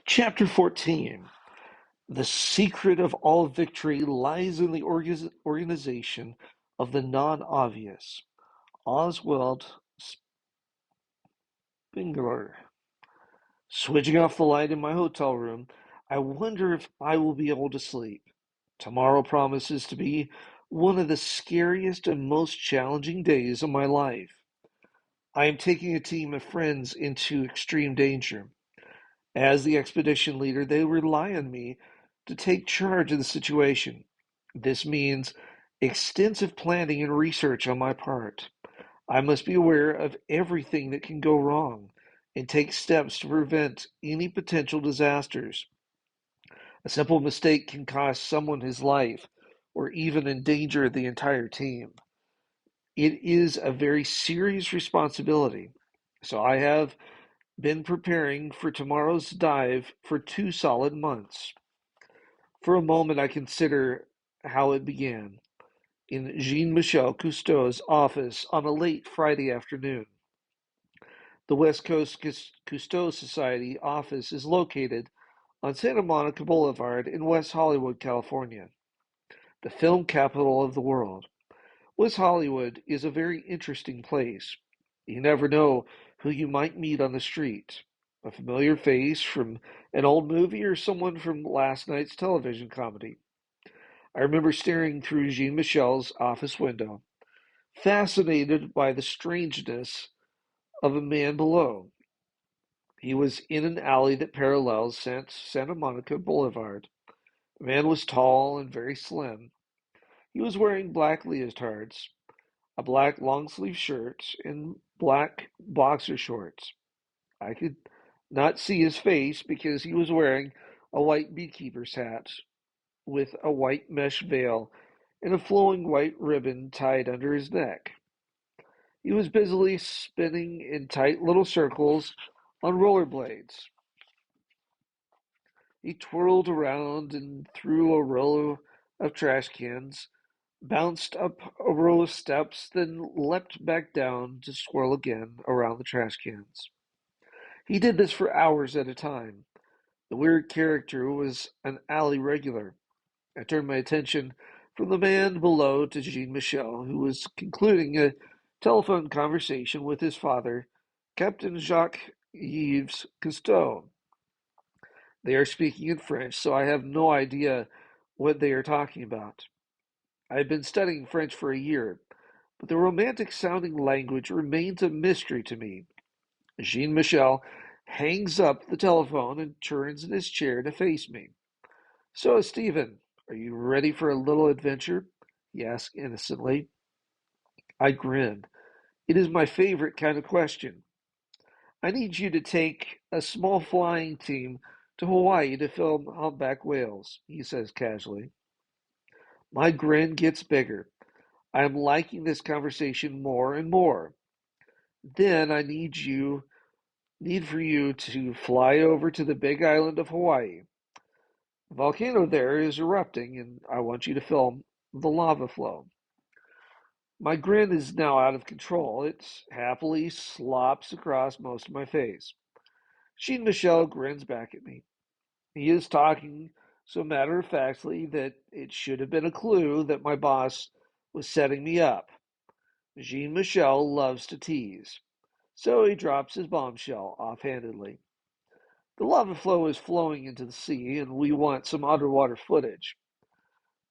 Chapter 14. The secret of all victory lies in the organization of the non-obvious. Oswald Spengler. Switching off the light in my hotel room, I wonder if I will be able to sleep. Tomorrow promises to be one of the scariest and most challenging days of my life. I am taking a team of friends into extreme danger. As the expedition leader, they rely on me to take charge of the situation. This means extensive planning and research on my part. I must be aware of everything that can go wrong and take steps to prevent any potential disasters. A simple mistake can cost someone his life or even endanger the entire team. It is a very serious responsibility. So I have been preparing for tomorrow's dive for 2 solid months. For a moment I consider how it began. In Jean-Michel Cousteau's office on a late Friday afternoon. The West Coast Cousteau Society office is located on Santa Monica Boulevard in West Hollywood, California, the film capital of the world. West Hollywood is a very interesting place. You never know who you might meet on the street. A familiar face from an old movie or someone from last night's television comedy. I remember staring through Jean Michel's office window, fascinated by the strangeness of a man below. He was in an alley that parallels Santa Monica Boulevard. The man was tall and very slim. He was wearing black leotards, a black long-sleeve shirt, and black boxer shorts. I could not see his face because he was wearing a white beekeeper's hat with a white mesh veil and a flowing white ribbon tied under his neck. He was busily spinning in tight little circles on rollerblades. He twirled around and through a row of trash cans, bounced up a row of steps, then leapt back down to swirl again around the trash cans. He did this for hours at a time. The weird character was an alley regular. I turned my attention from the man below to Jean Michel, who was concluding a telephone conversation with his father, Captain Jacques Yves Cousteau. They are speaking in French, so I have no idea what they are talking about. I have been studying French for a year, but the romantic sounding language remains a mystery to me. Jean Michel hangs up the telephone and turns in his chair to face me. So, Stephen, are you ready for a little adventure? He asked innocently. I grinned. It is my favorite kind of question. I need you to take a small flying team to Hawaii to film humpback whales, he says casually. My grin gets bigger. I am liking this conversation more and more. Then I need for you to fly over to the big island of Hawaii. The volcano there is erupting and I want you to film the lava flow. My grin is now out of control. It happily slops across most of my face. Jean Michel grins back at me. He is talking so matter-of-factly that it should have been a clue that my boss was setting me up. Jean Michel loves to tease, so he drops his bombshell offhandedly. The lava flow is flowing into the sea, and we want some underwater footage.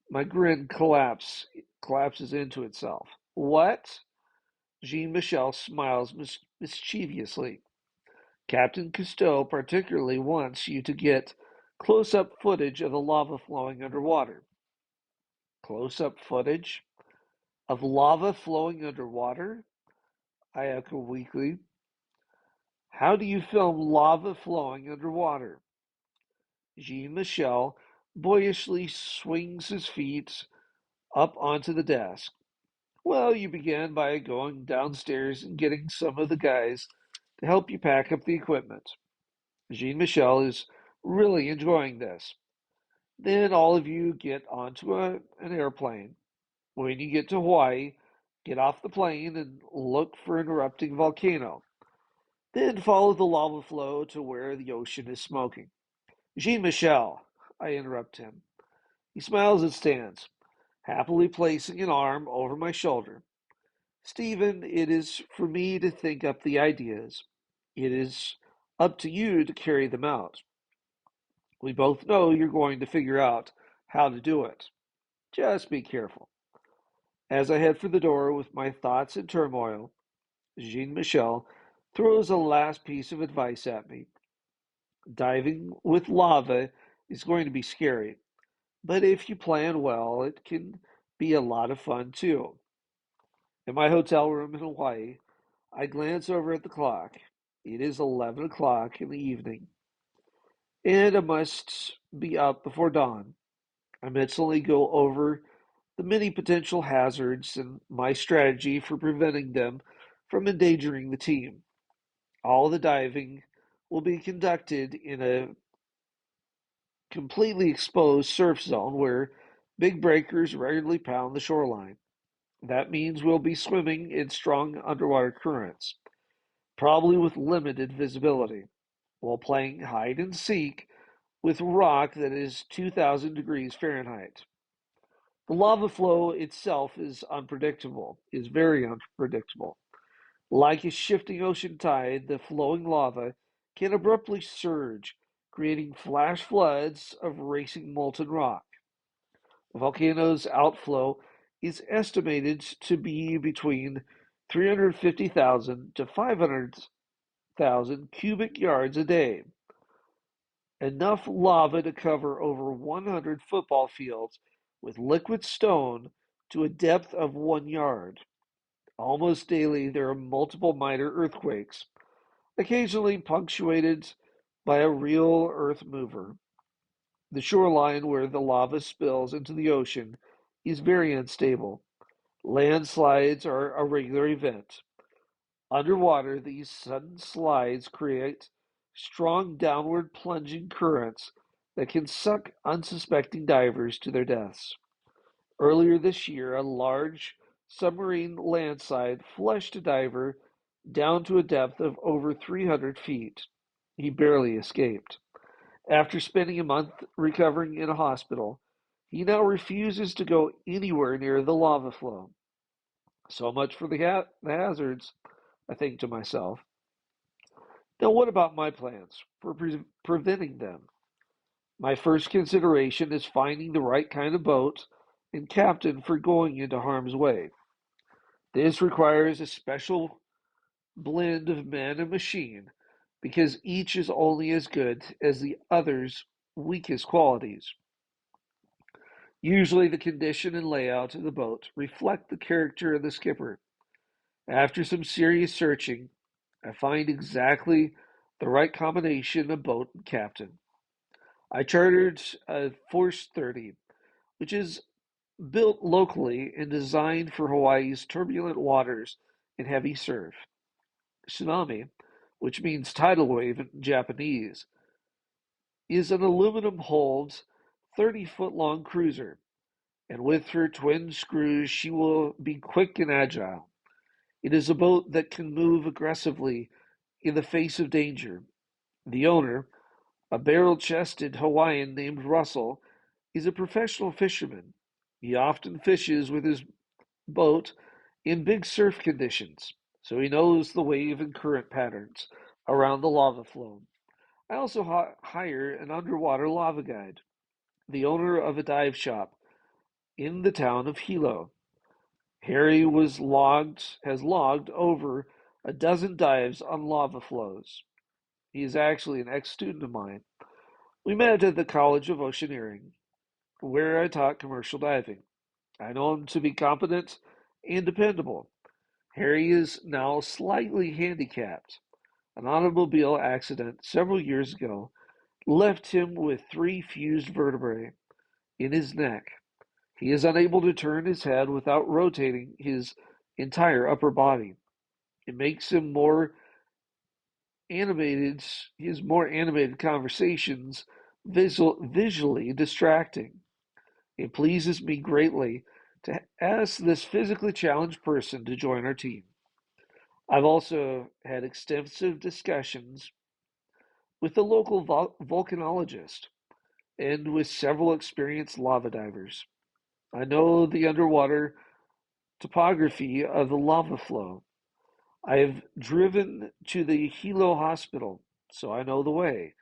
My grin collapses into itself. What? Jean Michel smiles mischievously. Captain Cousteau particularly wants you to get close-up footage of the lava flowing underwater. Close-up footage of lava flowing underwater? I echo weakly. How do you film lava flowing underwater? Jean Michel boyishly swings his feet up onto the desk. Well, you begin by going downstairs and getting some of the guys to help you pack up the equipment. Jean Michel is really enjoying this. Then all of you get onto an airplane. When you get to Hawaii, get off the plane and look for an erupting volcano. Then follow the lava flow to where the ocean is smoking. Jean Michel, I interrupt him. He smiles and stands, happily placing an arm over my shoulder. Stephen, it is for me to think up the ideas. It is up to you to carry them out. We both know you're going to figure out how to do it. Just be careful. As I head for the door with my thoughts in turmoil, Jean Michel throws a last piece of advice at me. Diving with lava is going to be scary, but if you plan well, it can be a lot of fun too. In my hotel room in Hawaii, I glance over at the clock. It is 11 o'clock in the evening, and I must be up before dawn. I mentally go over the many potential hazards and my strategy for preventing them from endangering the team. All the diving will be conducted in a completely exposed surf zone where big breakers regularly pound the shoreline. That means we'll be swimming in strong underwater currents, probably with limited visibility, while playing hide and seek with rock that is 2,000 degrees Fahrenheit. The lava flow itself is very unpredictable. Like a shifting ocean tide, the flowing lava can abruptly surge, creating flash floods of racing molten rock. The volcano's outflow is estimated to be between 350,000 to 500,000 cubic yards a day, enough lava to cover over 100 football fields with liquid stone to a depth of 1 yard. Almost daily, there are multiple minor earthquakes, occasionally punctuated by a real earth mover. The shoreline where the lava spills into the ocean is very unstable. Landslides are a regular event. Underwater, these sudden slides create strong downward plunging currents that can suck unsuspecting divers to their deaths. Earlier this year, a large submarine landslide flushed a diver down to a depth of over 300 feet. He barely escaped. After spending a month recovering in a hospital, he now refuses to go anywhere near the lava flow. So much for the hazards, I think to myself. Now, what about my plans for preventing them? My first consideration is finding the right kind of boat and captain for going into harm's way. This requires a special blend of man and machine because each is only as good as the other's weakest qualities. Usually, the condition and layout of the boat reflect the character of the skipper. After some serious searching, I find exactly the right combination of boat and captain. I chartered a Force 30, which is built locally and designed for Hawaii's turbulent waters and heavy surf. Tsunami, which means tidal wave in Japanese, is an aluminum hulled 30-foot long cruiser, and with her twin screws, she will be quick and agile. It is a boat that can move aggressively in the face of danger. The owner, a barrel chested Hawaiian named Russell, is a professional fisherman. He often fishes with his boat in big surf conditions, so he knows the wave and current patterns around the lava flow. I also hire an underwater lava guide, the owner of a dive shop in the town of Hilo. Harry has logged over a dozen dives on lava flows. He is actually an ex-student of mine. We met at the College of Oceaneering, where I taught commercial diving. I know him to be competent and dependable. Harry is now slightly handicapped. An automobile accident several years ago left him with three fused vertebrae in his neck. He is unable to turn his head without rotating his entire upper body. It makes him animated, his more animated conversations visually distracting. It pleases me greatly to ask this physically challenged person to join our team. I've also had extensive discussions with a local volcanologist and with several experienced lava divers. I know the underwater topography of the lava flow. I have driven to the Hilo Hospital, so I know the way.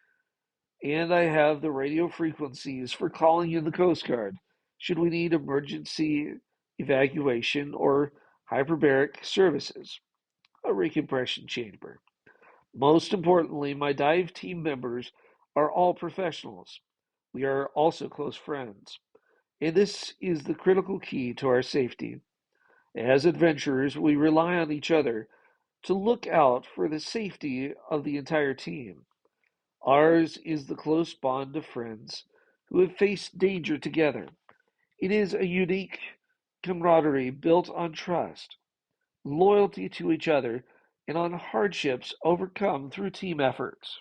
And I have the radio frequencies for calling in the Coast Guard should we need emergency evacuation or hyperbaric services, a recompression chamber. Most importantly, my dive team members are all professionals. We are also close friends. And this is the critical key to our safety. As adventurers, we rely on each other to look out for the safety of the entire team. Ours is the close bond of friends who have faced danger together. It is a unique camaraderie built on trust, loyalty to each other, and on hardships overcome through team efforts.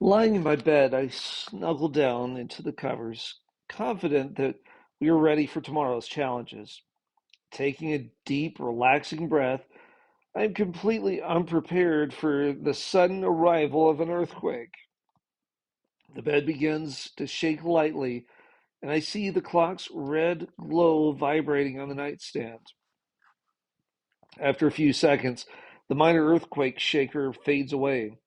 Lying in my bed, I snuggle down into the covers, confident that we are ready for tomorrow's challenges. Taking a deep, relaxing breath, I am completely unprepared for the sudden arrival of an earthquake. The bed begins to shake lightly, and I see the clock's red glow vibrating on the nightstand. After a few seconds, the minor earthquake shaker fades away,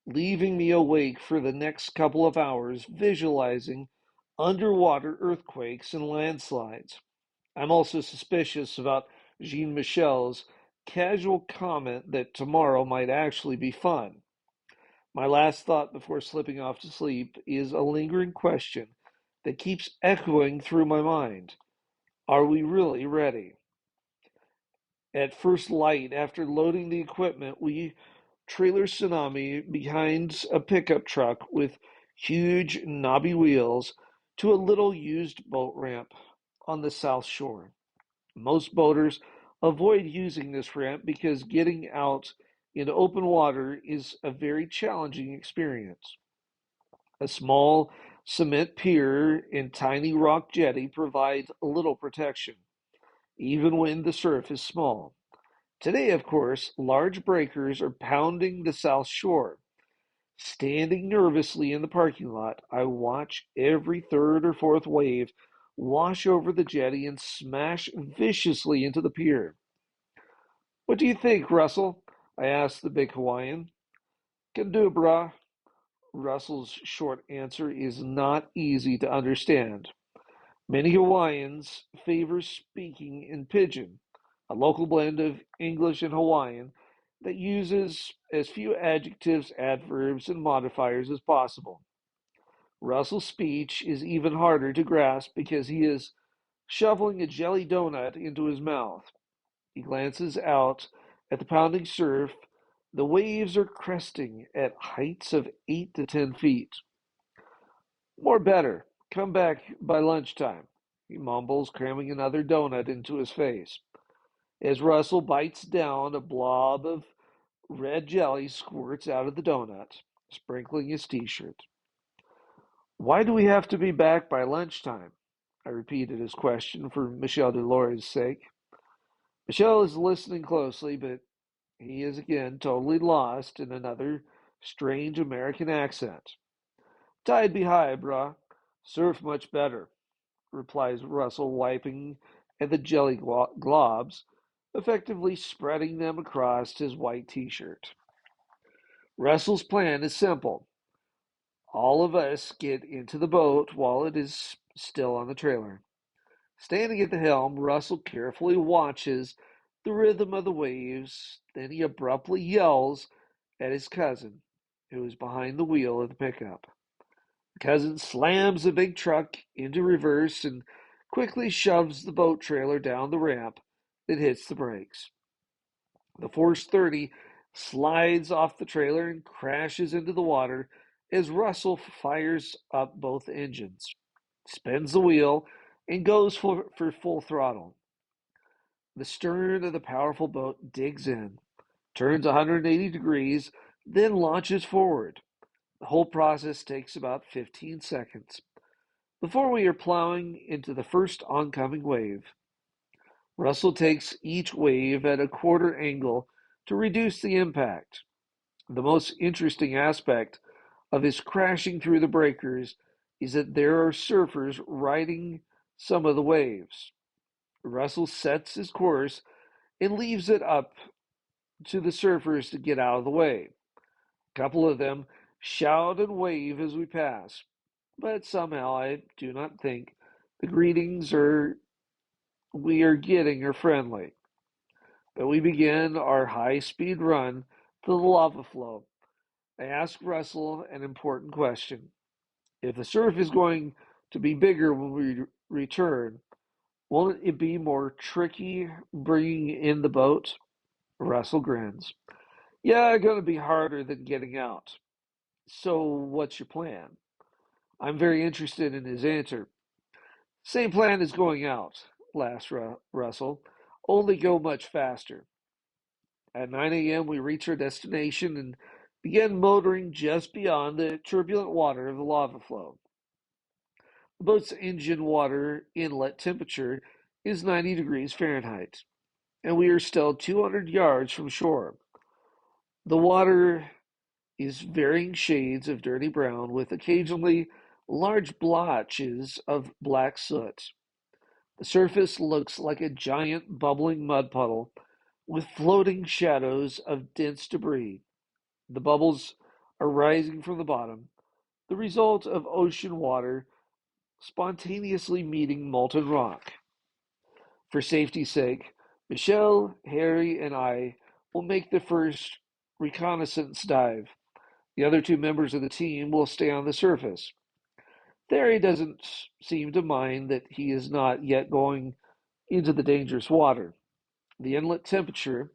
leaving me awake for the next couple of hours visualizing underwater earthquakes and landslides. I'm also suspicious about Jean Michel's casual comment that tomorrow might actually be fun. My last thought before slipping off to sleep is a lingering question that keeps echoing through my mind. Are we really ready? At first light, after loading the equipment, we trailer Tsunami behind a pickup truck with huge knobby wheels to a little used boat ramp on the south shore. Most boaters avoid using this ramp because getting out in open water is a very challenging experience. A small cement pier and tiny rock jetty provide a little protection, even when the surf is small. Today, of course, large breakers are pounding the south shore. Standing nervously in the parking lot, I watch every third or fourth wave wash over the jetty and smash viciously into the pier. What do you think, Russell? I asked the big Hawaiian. Can do, brah. Russell's short answer is not easy to understand. Many Hawaiians favor speaking in pidgin, a local blend of English and Hawaiian that uses as few adjectives, adverbs, and modifiers as possible. Russell's speech is even harder to grasp because he is shoveling a jelly donut into his mouth. He glances out at the pounding surf. The waves are cresting at heights of 8 to 10 feet. More better. Come back by lunchtime, he mumbles, cramming another donut into his face. As Russell bites down, a blob of red jelly squirts out of the donut, sprinkling his t-shirt. Why do we have to be back by lunchtime? I repeated his question for Michel Delors' sake. Michel is listening closely, but he is again totally lost in another strange American accent. Tide be high, brah. Surf much better, replies Russell, wiping at the jelly globs, effectively spreading them across his white t-shirt. Russell's plan is simple. All of us get into the boat while it is still on the trailer. Standing at the helm, Russell carefully watches the rhythm of the waves. Then he abruptly yells at his cousin, who is behind the wheel of the pickup. The cousin slams the big truck into reverse and quickly shoves the boat trailer down the ramp that hits the brakes. The Force 30 slides off the trailer and crashes into the water as Russell fires up both engines, spins the wheel, and goes for full throttle. The stern of the powerful boat digs in, turns 180 degrees, then launches forward. The whole process takes about 15 seconds before we are plowing into the first oncoming wave. Russell takes each wave at a quarter angle to reduce the impact. The most interesting aspect of his crashing through the breakers is that there are surfers riding some of the waves. Russell sets his course and leaves it up to the surfers to get out of the way. A couple of them shout and wave as we pass, but somehow I do not think the greetings we are getting are friendly. But we begin our high-speed run to the lava flow. I ask Russell an important question. If the surf is going to be bigger when we return, won't it be more tricky bringing in the boat? Russell grins. Yeah, going to be harder than getting out. So, what's your plan? I'm very interested in his answer. Same plan as going out, laughs Russell, only go much faster. At 9 a.m., we reach our destination and begin motoring just beyond the turbulent water of the lava flow. The boat's engine water inlet temperature is 90 degrees Fahrenheit, and we are still 200 yards from shore. The water is varying shades of dirty brown with occasionally large blotches of black soot. The surface looks like a giant bubbling mud puddle with floating shadows of dense debris. The bubbles are rising from the bottom, the result of ocean water spontaneously meeting molten rock. For safety's sake, Michelle, Harry, and I will make the first reconnaissance dive. The other two members of the team will stay on the surface. Harry doesn't seem to mind that he is not yet going into the dangerous water. The inlet temperature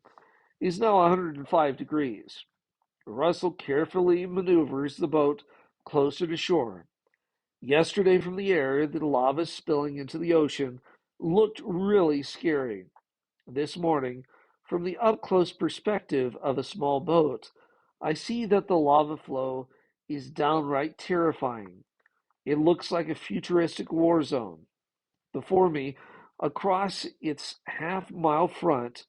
is now 105 degrees. Russell carefully maneuvers the boat closer to shore. Yesterday, from the air, the lava spilling into the ocean looked really scary. This morning, from the up close perspective of a small boat, I see that the lava flow is downright terrifying. It looks like a futuristic war zone. Before me, across its half-mile front,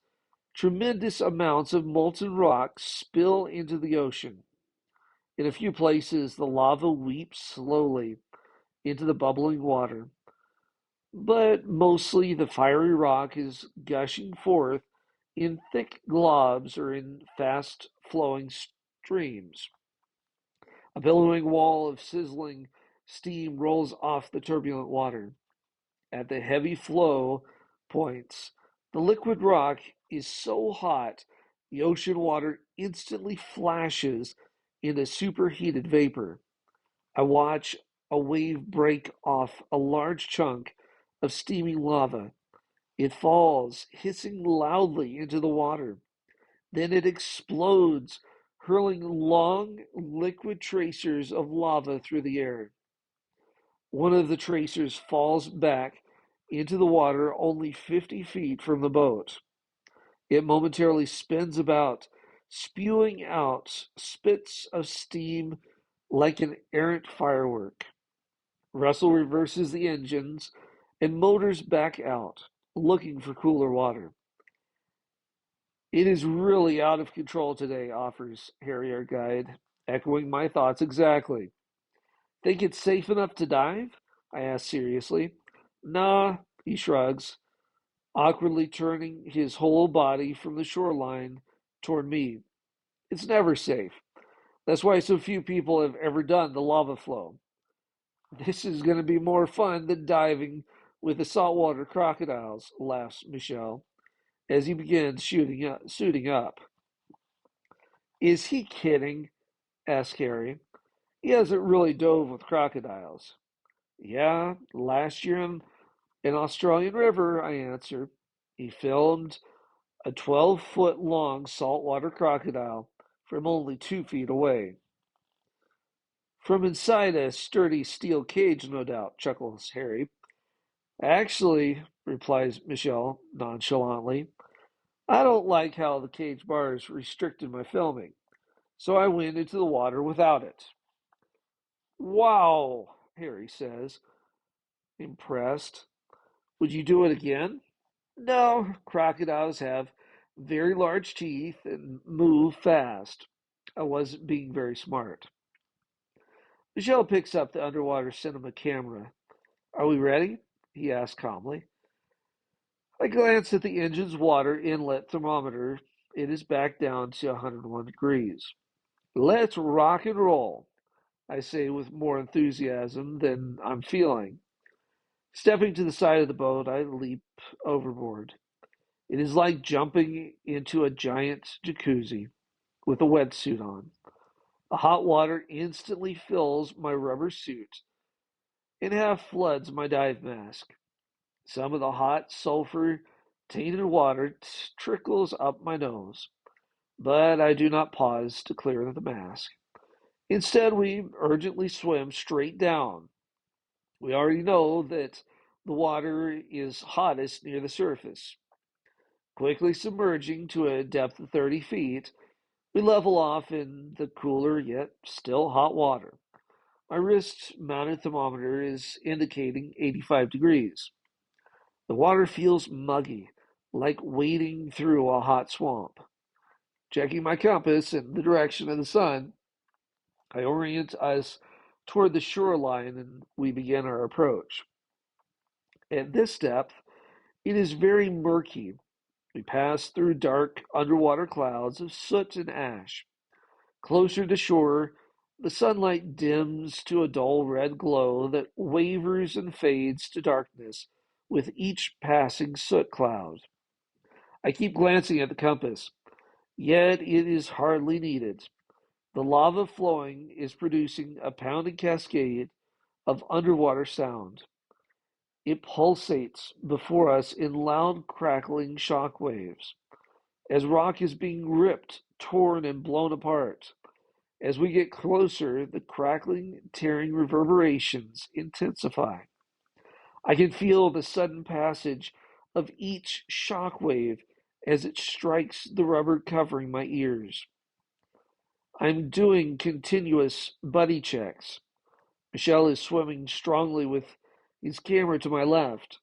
tremendous amounts of molten rock spill into the ocean. In a few places, the lava weeps slowly into the bubbling water, but mostly the fiery rock is gushing forth in thick globs or in fast flowing streams. A billowing wall of sizzling steam rolls off the turbulent water. At the heavy flow points, the liquid rock is so hot the ocean water instantly flashes into superheated vapor. I watch a wave break off a large chunk of steaming lava. It falls, hissing loudly into the water. Then it explodes, hurling long, liquid tracers of lava through the air. One of the tracers falls back into the water only 50 feet from the boat. It momentarily spins about, spewing out spits of steam like an errant firework. Russell reverses the engines and motors back out, looking for cooler water. It is really out of control today, offers Harry, our guide, echoing my thoughts exactly. Think it's safe enough to dive? I ask seriously. Nah, he shrugs, awkwardly turning his whole body from the shoreline toward me. It's never safe. That's why so few people have ever done the lava flow. This is going to be more fun than diving with the saltwater crocodiles, laughs Michelle, as he begins suiting up. Is he kidding? Asks Harry. He hasn't really dove with crocodiles. Yeah, last year in an Australian river, I answer. He filmed a 12-foot long saltwater crocodile from only 2 feet away. From inside a sturdy steel cage, no doubt, chuckles Harry. Actually, replies Michelle nonchalantly, I don't like how the cage bars restricted my filming, so I went into the water without it. Wow, Harry says, impressed. Would you do it again? No, crocodiles have very large teeth and move fast. I wasn't being very smart. Michelle picks up the underwater cinema camera. Are we ready? He asks calmly. I glance at the engine's water inlet thermometer. It is back down to 101 degrees. Let's rock and roll, I say with more enthusiasm than I'm feeling. Stepping to the side of the boat, I leap overboard. It is like jumping into a giant jacuzzi with a wetsuit on. The hot water instantly fills my rubber suit and half floods my dive mask. Some of the hot, sulfur tainted water trickles up my nose, but I do not pause to clear the mask. Instead, we urgently swim straight down. We already know that the water is hottest near the surface. Quickly submerging to a depth of 30 feet, we level off in the cooler yet still hot water. My wrist mounted thermometer is indicating 85 degrees. The water feels muggy, like wading through a hot swamp. Checking my compass in the direction of the sun, I orient us toward the shoreline and we begin our approach. At this depth, it is very murky. We pass through dark underwater clouds of soot and ash. Closer to shore, the sunlight dims to a dull red glow that wavers and fades to darkness with each passing soot cloud. I keep glancing at the compass, yet it is hardly needed. The lava flowing is producing a pounding cascade of underwater sound. It pulsates before us in loud crackling shock waves, as rock is being ripped, torn, and blown apart. As we get closer, the crackling, tearing reverberations intensify. I can feel the sudden passage of each shock wave as it strikes the rubber covering my ears. I'm doing continuous buddy checks. Michelle is swimming strongly with his camera to my left.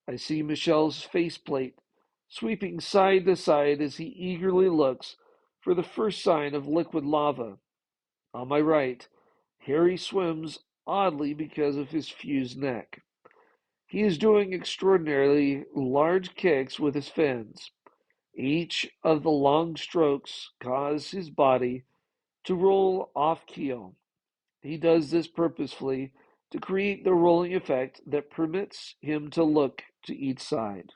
I see Michelle's faceplate sweeping side to side as he eagerly looks for the first sign of liquid lava. On my right, Harry swims oddly because of his fused neck. He is doing extraordinarily large kicks with his fins. Each of the long strokes cause his body to roll off keel. He does this purposefully to create the rolling effect that permits him to look to each side.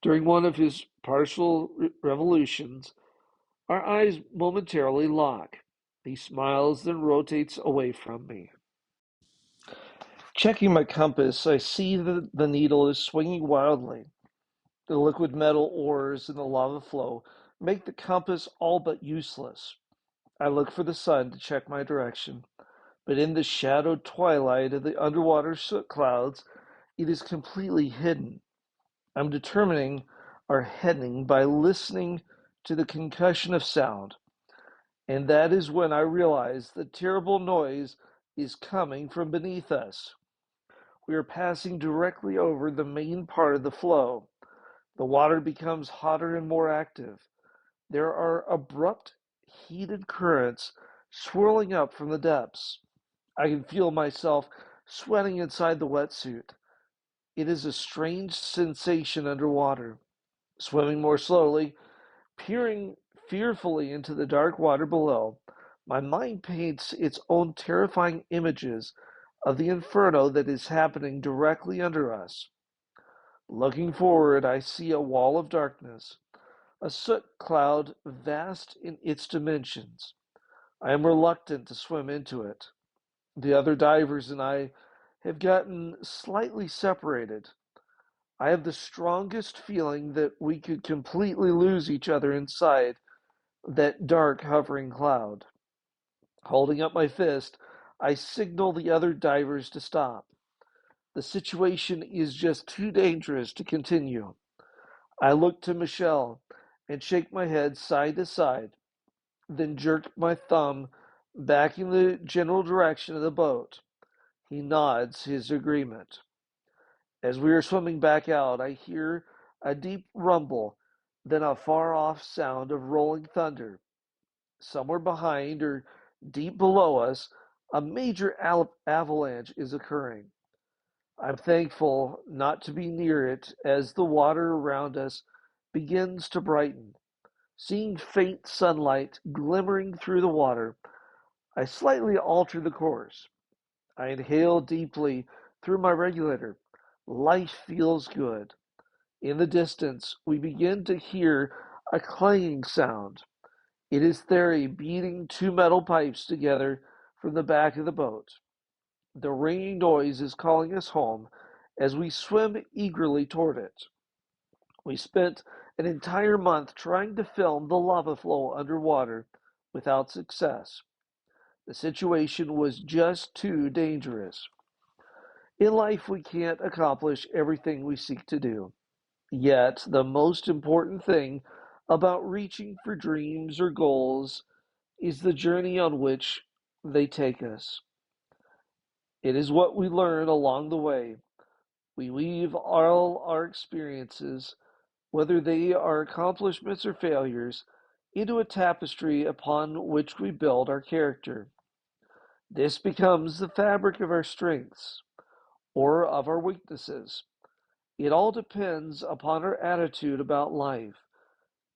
During one of his partial revolutions, our eyes momentarily lock. He smiles, then rotates away from me. Checking my compass, I see that the needle is swinging wildly. The liquid metal ores in the lava flow make the compass all but useless. I look for the sun to check my direction, but in the shadowed twilight of the underwater soot clouds, it is completely hidden. I'm determining our heading by listening to the concussion of sound, and that is when I realize the terrible noise is coming from beneath us. We are passing directly over the main part of the flow. The water becomes hotter and more active. There are abrupt, heated currents swirling up from the depths. I can feel myself sweating inside the wetsuit. It is a strange sensation underwater. Swimming more slowly, peering fearfully into the dark water below, my mind paints its own terrifying images of the inferno that is happening directly under us. Looking forward, I see a wall of darkness, a soot cloud vast in its dimensions. I am reluctant to swim into it. The other divers and I have gotten slightly separated. I have the strongest feeling that we could completely lose each other inside that dark hovering cloud. Holding up my fist, I signal the other divers to stop. The situation is just too dangerous to continue. I look to Michelle and shake my head side to side, then jerk my thumb back in the general direction of the boat. He nods his agreement. As we are swimming back out, I hear a deep rumble, then a far off sound of rolling thunder. Somewhere behind or deep below us, a major avalanche is occurring. I'm thankful not to be near it as the water around us begins to brighten. Seeing faint sunlight glimmering through the water, I slightly alter the course. I inhale deeply through my regulator. Life feels good. In the distance, we begin to hear a clanging sound. It is Theory beating two metal pipes together from the back of the boat. The ringing noise is calling us home as we swim eagerly toward it. We spent an entire month trying to film the lava flow underwater without success. The situation was just too dangerous. In life, we can't accomplish everything we seek to do. Yet, the most important thing about reaching for dreams or goals is the journey on which they take us. It is what we learn along the way. We weave all our experiences, whether they are accomplishments or failures, into a tapestry upon which we build our character. This becomes the fabric of our strengths or of our weaknesses. It all depends upon our attitude about life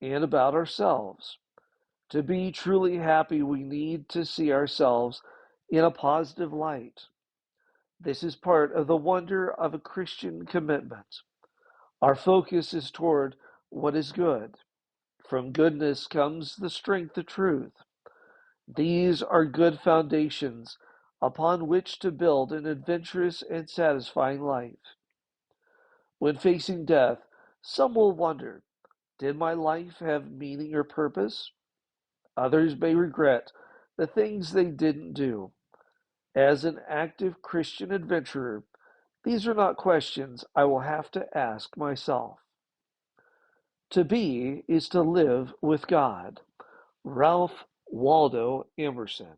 and about ourselves. To be truly happy, we need to see ourselves in a positive light. This is part of the wonder of a Christian commitment. Our focus is toward what is good. From goodness comes the strength of truth. These are good foundations upon which to build an adventurous and satisfying life. When facing death, some will wonder, did my life have meaning or purpose? Others may regret the things they didn't do. As an active Christian adventurer, these are not questions I will have to ask myself. To be is to live with God. Ralph Waldo Emerson.